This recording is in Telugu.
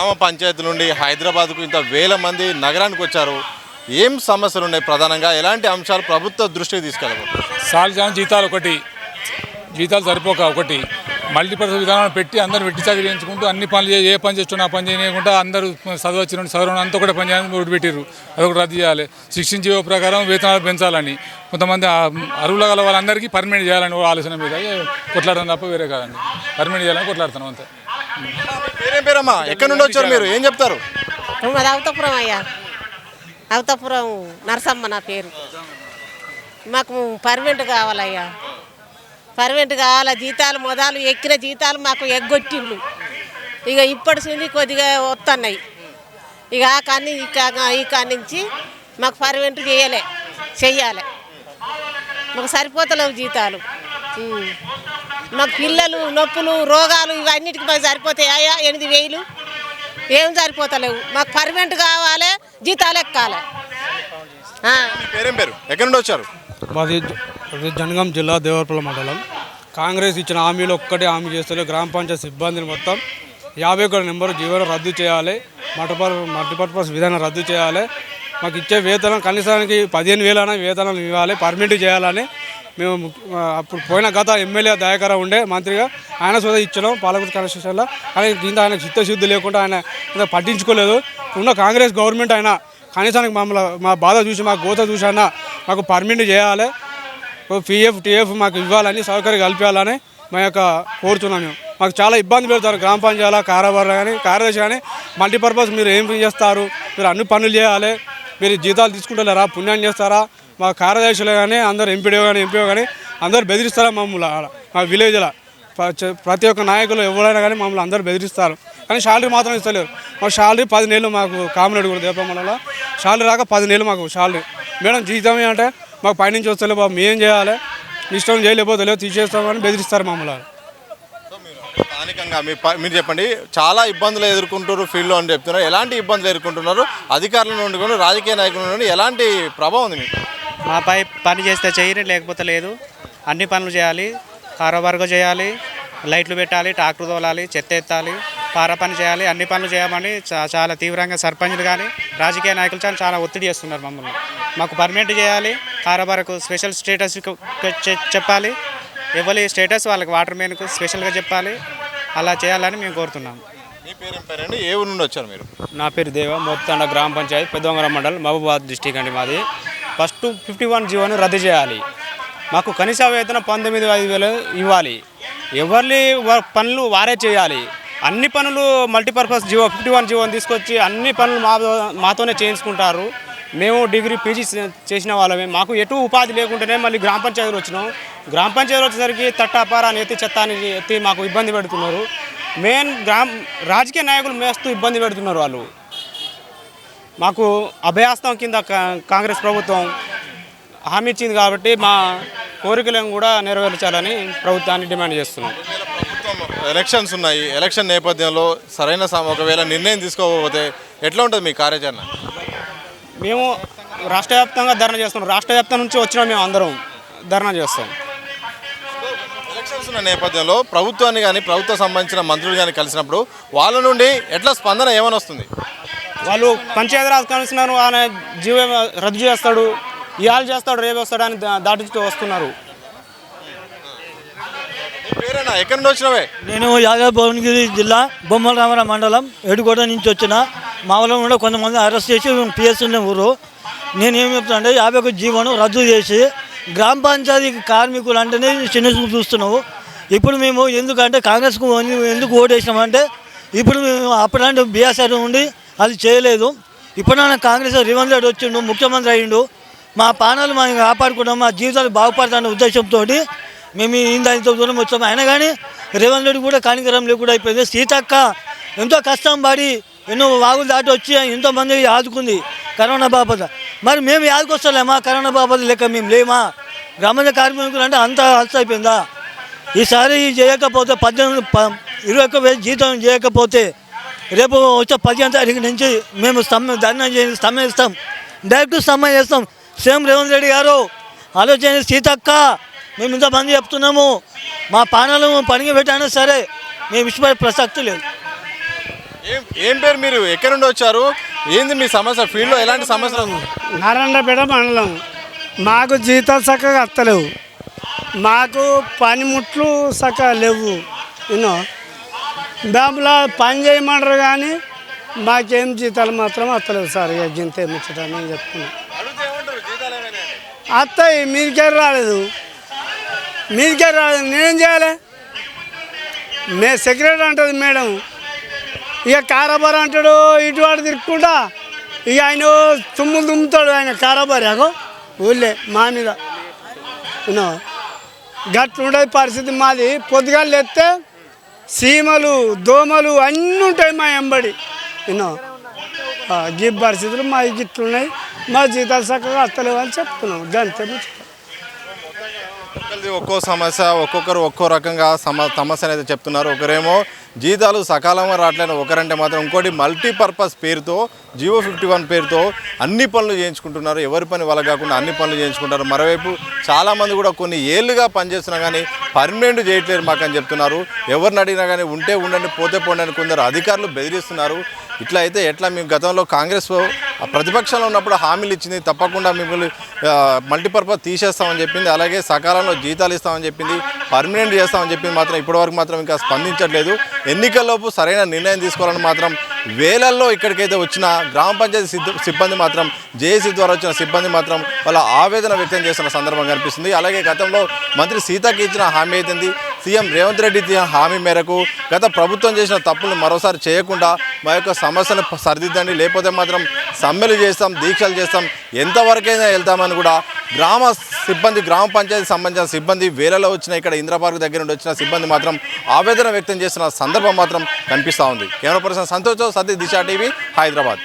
గ్రామ పంచాయతీ నుండి హైదరాబాద్కు ఇంత వేల మంది నగరానికి వచ్చారు. ఏం సమస్యలు ఉన్నాయి? ప్రధానంగా ఎలాంటి అంశాలు ప్రభుత్వ దృష్టికి తీసుకెళ్ళవచ్చు? సాలజాన్ జీతాలు జీతాలు సరిపోక మల్టీపర్పస్ విధానాన్ని పెట్టి అందరూ వెట్టి చాకరీ చేయించుకుంటూ అన్ని పనులు ఏ పని చేస్తున్నా ఆ పని చేయకుండా అందరూ చదువు అంతా కూడా పని చేయాలని ఓటు పెట్టారు. అదొకటి రద్దు చేయాలి. 16 జీవో ప్రకారం వేతనాలు పెంచాలని, కొంతమంది అరువుల గల వాళ్ళందరికీ పర్మనెంట్ చేయాలని ఆలోచన మీద కొట్లాడడం తప్ప వేరే కాదండి. పర్మనెంట్ చేయాలని కొట్లాడుతున్నాం అంతే. పేరమ్మా, ఎక్కడి నుండి వచ్చారు మీరు? ఏం చెప్తారు? అవతపురం అయ్యా, అవతపురం నరసమ్మ నా పేరు. మాకు పర్మనెంట్ కావాలయ్యా, పర్మనెంట్ కావాలా. జీతాలు మొదలు ఎక్కిన జీతాలు మాకు ఎగ్గొట్టిండ్లు. ఇక ఇప్పటి కొద్దిగా వస్తున్నాయి. ఇక ఆ కాని ఈ కాడి నుంచి మాకు పర్మనెంట్ చెయ్యాలి. మాకు సరిపోతలేవు జీతాలు. మాకు పిల్లలు నొప్పులు రోగాలు ఇవన్నిటికి మాకు సరిపోతాయా? 8,000 ఏం సరిపోతలేవు. మాకు పర్మనెంట్ కావాలి, జీతాలు ఎక్కాలి. పేరు ఎక్కడి నుండి వచ్చారు? మాది జనగాం జిల్లా దేవరపల్లి మండలం. కాంగ్రెస్ ఇచ్చిన హామీలు ఒక్కటే హామీ చేస్తలే. గ్రామ పంచాయతీ సిబ్బందిని మొత్తం 51 నెంబరు జీవోలు రద్దు చేయాలి. మల్టీపర్పస్ విధానం రద్దు చేయాలి. మాకు ఇచ్చే వేతనం కనీసానికి 15,000 వేతనం ఇవ్వాలి, పర్మనెంట్ చేయాలని మేము అప్పుడు పోయిన గత ఎమ్మెల్యే దయాకర ఉండే మంత్రిగా ఆయన సోదా ఇచ్చినాం పాలకుర్తి కాన్స్టిట్యూషన్లో. కానీ దీంతో ఆయన చిత్తశుద్ధి లేకుండా ఆయన పట్టించుకోలేదు. ఉన్న కాంగ్రెస్ గవర్నమెంట్ అయినా కనీసానికి మమ్మల్ని మా బాధ చూసి మా గోత చూసి అన్న మాకు పర్మనెంట్ చేయాలి, పిఎఫ్ టీఎఫ్ మాకు ఇవ్వాలని సౌకర్యం కల్పించాలని మా యొక్క కోరుతున్నాం. మేము మాకు చాలా ఇబ్బంది పెడతారు. గ్రామ పంచాయతీ కారబారు కానీ కార్యదర్శి కానీ మల్టీపర్పస్ మీరు ఏం చేస్తారు, మీరు అన్ని పనులు చేయాలి, మీరు జీతాలు తీసుకుంటారా, పుణ్యం చేస్తారా? మా కార్యదర్శులు కానీ అందరు ఎంపీడీ కానీ అందరు బెదిరిస్తారా మమ్మల్ని? మా విలేజ్లో ప్రతి ఒక్క నాయకులు ఎవరైనా కానీ మమ్మల్ని అందరూ బెదిరిస్తారు. కానీ శాలరీ మాత్రం ఇస్తలేరు. మా శాలరీ 10 నెలలు మాకు కామరెడ్డి కూడా దేవపల్లిలో శాలరీ రాక 10 నెలలు మాకు శాలరీ. మేడం జీతం అంటే మాకు పైనుంచి వస్తలే బాబు, మేం చేయాలి, ఇష్టం చేయలేకపోతే లేవు తీసేస్తామని బెదిరిస్తారు మమ్మల్ని. స్థానికంగా మీరు చెప్పండి, చాలా ఇబ్బందులు ఎదుర్కొంటారు ఫీల్డ్లో అని చెప్తున్నారు. ఎలాంటి ఇబ్బందులు ఎదుర్కొంటున్నారు? అధికారుల నుండి కూడా రాజకీయ నాయకుల నుండి ఎలాంటి ప్రభావం ఉంది మీకు? మాపై పని చేస్తే చేయరు, లేకపోతే లేదు. అన్ని పనులు చేయాలి, కారోబారుగా చేయాలి, లైట్లు పెట్టాలి, ట్రాక్టర్ తోలాలి, చెత్త ఎత్తాలి, పార పని చేయాలి, అన్ని పనులు చేయమని చాలా తీవ్రంగా సర్పంచులు కానీ రాజకీయ నాయకులు చాలా ఒత్తిడి చేస్తున్నారు మమ్మల్ని. మాకు పర్మనెంట్ చేయాలి, కారోబారుకు స్పెషల్ స్టేటస్ చెప్పాలి, ఎవరి స్టేటస్ వాళ్ళకి వాటర్ మెయిన్కు స్పెషల్గా చెప్పాలి, అలా చేయాలని మేము కోరుతున్నాము. మీ పేరండి, ఏ ఊరు నుండి వచ్చారు మీరు? నా పేరు దేవ, మొత్తండ గ్రామ పంచాయతీ పెద్దవంగరం మండలం మహబూబాద్ డిస్టిక్ అండి మాది. ఫస్ట్ 51 జీవోని రద్దు చేయాలి. మాకు కనీస వేతనం 19,500 ఇవ్వాలి. ఎవరి పనులు వారే చేయాలి. అన్ని పనులు మల్టీపర్పస్ జీవో 51 జీవోని తీసుకొచ్చి అన్ని పనులు మాతోనే చేయించుకుంటారు. మేము డిగ్రీ పీజీ చేసిన వాళ్ళమే. మాకు ఎటు ఉపాధి లేకుంటేనే మళ్ళీ గ్రామ పంచాయతీలు వచ్చినాం. గ్రామ పంచాయతీలు వచ్చేసరికి తట్టాపారాన్ని ఎత్తి చెత్తాన్ని ఎత్తి మాకు ఇబ్బంది పెడుతున్నారు. మెయిన్ రాజకీయ నాయకులు మేస్తూ ఇబ్బంది పెడుతున్నారు. వాళ్ళు మాకు అభయాస్తం కింద కాంగ్రెస్ ప్రభుత్వం హామీ ఇచ్చింది కాబట్టి మా కోరికలను కూడా నెరవేర్చాలని ప్రభుత్వాన్ని డిమాండ్ చేస్తున్నాం. ఎలక్షన్స్ ఉన్నాయి. ఎలక్షన్ నేపథ్యంలో సరైన ఒకవేళ నిర్ణయం తీసుకోకపోతే ఎట్లా ఉంటుంది మీ కార్యాచరణ? మేము రాష్ట్ర వ్యాప్తంగా ధర్నా చేస్తున్నాం. రాష్ట్ర వ్యాప్తం నుంచి వచ్చినా మేము అందరం ధర్నా చేస్తాం. ఎలక్షన్స్ ఉన్న నేపథ్యంలో ప్రభుత్వాన్ని కానీ ప్రభుత్వం సంబంధించిన మంత్రులు కానీ కలిసినప్పుడు వాళ్ళ నుండి ఎట్లా స్పందన ఏమని వస్తుంది? వాళ్ళు పంచాయతీరాజ్ కమిషనర్ ఆయన జీవో రద్దు చేస్తాడు, ఇవాళ చేస్తాడు, రేపు వస్తాడని దాటిస్తూ వస్తున్నారు. పేరేనా, ఎక్కడి నుండి వచ్చినవే? నేను యాదాద్రి భువనగిరి జిల్లా బొమ్మలరామరావు మండలం ఏడుకోట నుంచి వచ్చిన. మా ఊళ్ళో కూడా కొంతమంది అరెస్ట్ చేసి పిఎస్ ఉన్న ఊరు. నేనేం చెప్తున్నా అంటే 51 జీవోను రద్దు చేసి గ్రామ పంచాయతీ కార్మికులు అంటేనే చిన్న చూపు చూస్తున్నావు. ఇప్పుడు మేము ఎందుకంటే కాంగ్రెస్కు ఎందుకు ఓటేసినామంటే ఇప్పుడు మేము అప్పుడంటే బీఆర్ఎస్ ఉండి అది చేయలేదు. ఇప్పుడైనా కాంగ్రెస్ రేవంత్ రెడ్డి వచ్చిండు, ముఖ్యమంత్రి అయ్యిండు, మా ప్రాణాలు మనం కాపాడుకున్నాం, మా జీవితాలు బాగుపడతానే ఉద్దేశంతో మేము ఇంత దూరం వచ్చాము. అయినా కానీ రేవంత్ రెడ్డి కూడా కనికరం లేకుండా అయిపోయింది. సీతక్క ఎంతో కష్టం పడి ఎన్నో వాగులు దాటి వచ్చి ఎంతోమంది ఆదుకుంది కరోనా బాపత. మరి మేము యాదకొస్తలేమా? కరోనా బాపత లెక్క మేము లేమా? గ్రామీణ కార్మికులు అంటే అంత అలసి అయిపోయిందా? ఈసారి చేయకపోతే 21,000 జీతం చేయకపోతే రేపు వచ్చే 15వ తారీఖు నుంచి మేము స్తంభిస్తాం, డైరెక్ట్ స్తంభం చేస్తాం. సేమ్ రేవంత్ రెడ్డి గారు ఆలోచన సీతక్క మేము ఇంతమంది చెప్తున్నాము, మా ప్రాణాలు పనికి పెట్టినా సరే మేము ఇష్టపడే ప్రసక్తి లేదు. ఏం పేరు, మీరు ఎక్కడి నుండి వచ్చారు, ఏంది మీ సమస్య, ఫీల్డ్లో ఎలాంటి సమస్యలు? నారాయణపేట మండలం. మాకు జీతాలు చక్కగా వస్తలేవు, మాకు పనిముట్లు చక్కగా లేవు. యూనో బ్యాంకులో పని చేయమంటారు కానీ మాకేం జీతాలు మాత్రం వస్తలేవు సార్. ఇక గింత ఏమిచ్చటని చెప్తున్నాను. వస్తాయి, మీదికే రాలేదు, మీదికే రాలేదు. నేనేం చేయాలి? సెక్రటరీ అంటుంది మేడం, ఇక కారాబార్ అంటాడు, ఇటువాడు తిరుక్కుంటా ఇక ఆయన తుమ్ములు తుమ్ముతాడు. ఆయన కారాబారి అగో ఊళ్ళే మా మీద గట్లుండేది పరిస్థితి మాది. పొద్దుగాలు లేస్తే సీమలు దోమలు అన్నీ ఉంటాయి మా ఎంబడి. గీ పరిస్థితులు మా గిట్లున్నాయి, మా జీతాలు చక్కగా వస్తలేవు అని చెప్తున్నాం. గంతే. ఒక్కో సమస్య, ఒక్కొక్కరు ఒక్కో రకంగా సమస్య అనేది చెప్తున్నారు. ఒకరేమో జీతాలు సకాలంగా రావట్లేదు, ఒకరంటే మాత్రం ఇంకోటి మల్టీపర్పస్ పేరుతో జియో 51 పేరుతో అన్ని పనులు చేయించుకుంటున్నారు. ఎవరి పని వాళ్ళ కాకుండా అన్ని పనులు చేయించుకుంటారు. మరోవైపు చాలామంది కూడా కొన్ని ఏళ్ళుగా పనిచేస్తున్నా కానీ పర్మనెంట్ చేయట్లేరు మాకని చెప్తున్నారు. ఎవరిని అడిగినా కానీ ఉంటే ఉండండి, పోతే పోండి అని కొందరు అధికారులు బెదిరిస్తున్నారు. ఇట్లా అయితే ఎట్లా? మేము గతంలో కాంగ్రెస్ ప్రతిపక్షంలో ఉన్నప్పుడు హామీలు ఇచ్చింది, తప్పకుండా మిమ్మల్ని మల్టీపర్పస్ తీసేస్తామని చెప్పింది, అలాగే సకాలంలో జీతాలు ఇస్తామని చెప్పింది, పర్మనెంట్ చేస్తామని చెప్పింది. మాత్రం ఇప్పటివరకు మాత్రం ఇంకా స్పందించట్లేదు. ఎన్నికల్లోపు సరైన నిర్ణయం తీసుకోవాలని మాత్రం వేలల్లో ఇక్కడికైతే వచ్చిన గ్రామ పంచాయతీ సిబ్బంది మాత్రం, జేఏసీ ద్వారా వచ్చిన సిబ్బంది మాత్రం వాళ్ళ ఆవేదన వ్యక్తం చేస్తున్న సందర్భం కనిపిస్తుంది. అలాగే గతంలో మంత్రి సీతకి ఇచ్చిన హామీ అయితుంది, సీఎం రేవంత్ రెడ్డి ఇచ్చిన హామీ మేరకు గత ప్రభుత్వం చేసిన తప్పులను మరోసారి చేయకుండా మా యొక్క సమస్యను సరిదిద్దండి, లేకపోతే మాత్రం సమ్మెలు చేస్తాం, దీక్షలు చేస్తాం, ఎంతవరకైనా వెళ్తామని కూడా గ్రామ పంచాయతీ సంబంధించిన సిబ్బంది వేలలో వచ్చిన ఇక్కడ ఇంద్రపార్క్ దగ్గర నుండి వచ్చిన సిబ్బంది మాత్రం ఆవేదన వ్యక్తం చేస్తున్న సందర్భం మాత్రం కనిపిస్తూ ఉంది. కెమెరా పర్సన్ సంతోష్, సతీష్, దిశ టీవీ, హైదరాబాద్.